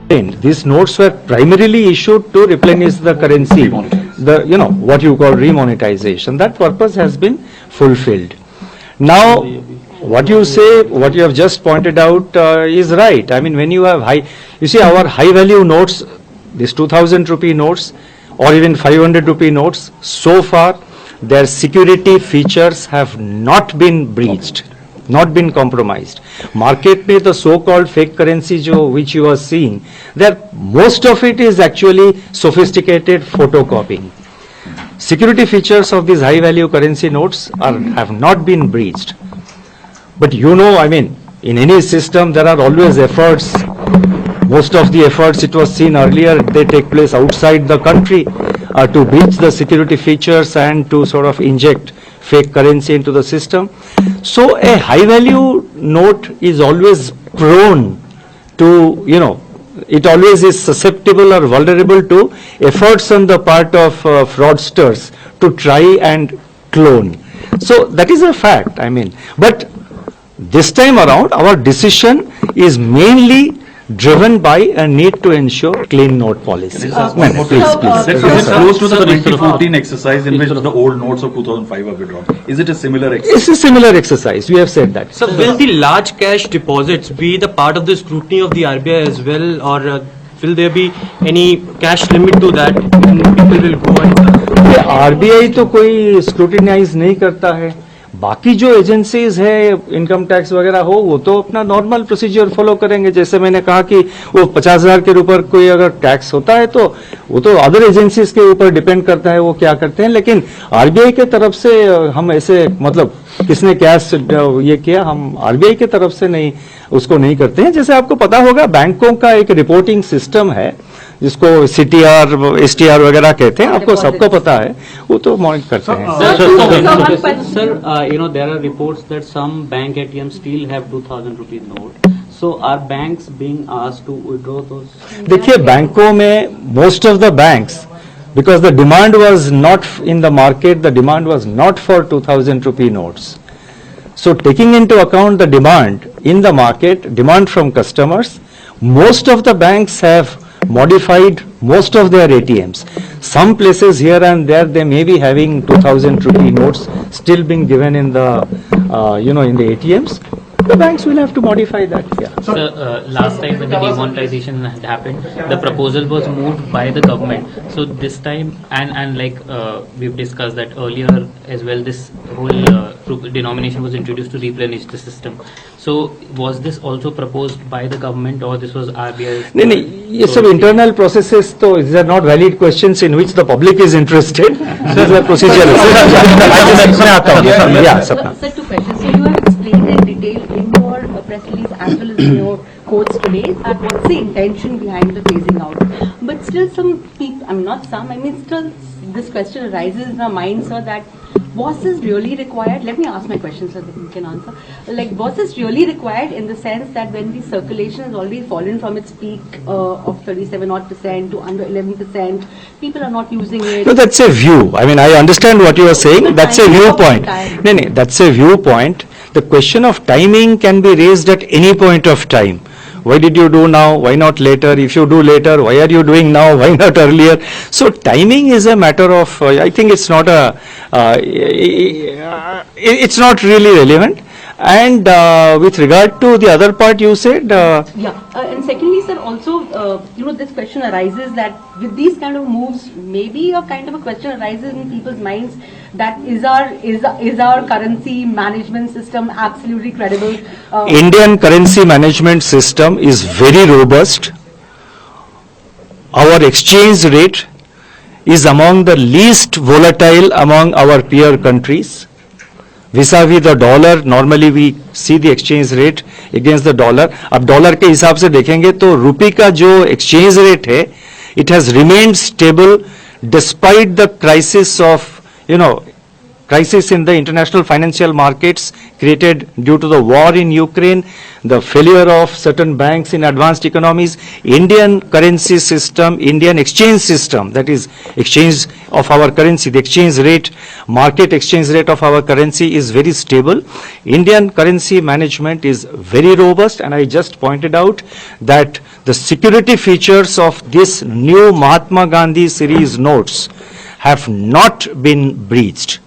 These notes were primarily issued to replenish the currency, what you call remonetization. That purpose has been fulfilled. Now, what you say, what you have just pointed out is right. I mean, when you have our high value notes, these 2000 rupee notes or even 500 rupee notes, so far their security features have not been breached, not been compromised. Market में the so-called fake currency which you are seeing, most of it is actually sophisticated photocopying. Security features of these high value currency notes have not been breached. But I mean, in any system there are always efforts. Most of the efforts, it was seen earlier, they take place outside the country to breach the security features and to sort of inject fake currency into the system. So a high value note is always prone to, it always is susceptible or vulnerable to efforts on the part of fraudsters to try and clone. So that is a fact, I mean. But this time around, our decision is mainly driven by a need to ensure clean note policy. Please. It's close to the 2014 exercise in which the old notes of 2005 are withdrawn. Is it a similar exercise? It's a similar exercise. We have said that. So will the large cash deposits be the part of the scrutiny of the RBI as well, or will there be any cash limit to that? People will go and RBI तो कोई scrutinize नहीं करता है. बाकी जो agencies है income tax वगैरह हो वो तो अपना नॉर्मल प्रोसीजर फॉलो करेंगे. जैसे मैंने कहा कि वो 50,000 के ऊपर कोई अगर टैक्स होता है तो वो तो अदर एजेंसीज के ऊपर डिपेंड करता है वो क्या करते हैं. लेकिन आरबीआई के तरफ से हम ऐसे मतलब किसने क्या ये किया, हम आरबीआई के तरफ से नहीं उसको नहीं करते हैं. जैसे आपको पता होगा बैंकों का एक रिपोर्टिंग सिस्टम है जिसको सीटीआर एसटीआर वगैरह कहते हैं, आपको सबको पता है, वो तो मॉनिटर करते हैं. Sir, there are reports that some bank ATMs still have 2000 rupee note. So are banks being asked to withdraw those? देखिए बैंकों में most of the banks, because the demand was not in the market, the demand was not for 2000 rupee notes. So taking into account the demand in the market, demand from customers, most of the banks have modified most of their ATMs. Some places here and there they may be having 2000 rupee notes still being given in the in the ATMs. The banks will have to modify that. Yeah. So last time when the demonetization had happened, the proposal was moved by the government. So this time, and like we've discussed that earlier as well, this whole denomination was introduced to replenish the system. So was this also proposed by the government, or this was RBI's? No, ये सब internal processes, तो these are not valid questions in which the public is interested. These are procedural. Yeah, Sapna. Sir, two questions. So you have explained in detail in your press release as well as in your quotes today that what's the intention behind the phasing out. But still some people, still this question arises in our mind, sir, that was this really required? Let me ask my question so that you can answer. Like, was this really required in the sense that when the circulation has already fallen from its peak of 37% to under 11%, people are not using it? No, that's a view. I mean, I understand what you are saying. That's a viewpoint. No, that's a viewpoint. The question of timing can be raised at any point of time. Why did you do now? Why not later? If you do later, why are you doing now? Why not earlier? So timing is a matter of, I think it's not it's not really relevant. And with regard to the other part you said. And secondly, sir, also, this question arises that with these kind of moves, maybe a kind of a question arises in people's minds that is our currency management system absolutely credible? Indian currency management system is very robust. Our exchange rate is among the least volatile among our peer countries. vis-a-vis the dollar, normally we see the exchange rate against the dollar. अब dollar के हिसाब से देखेंगे तो रुपये का जो exchange rate है, it has remained stable despite the crisis of crisis in the international financial markets created due to the war in Ukraine, the failure of certain banks in advanced economies, Indian currency system, Indian exchange system, that is exchange of our currency, the exchange rate, market exchange rate of our currency is very stable. Indian currency management is very robust, and I just pointed out that the security features of this new Mahatma Gandhi series notes have not been breached.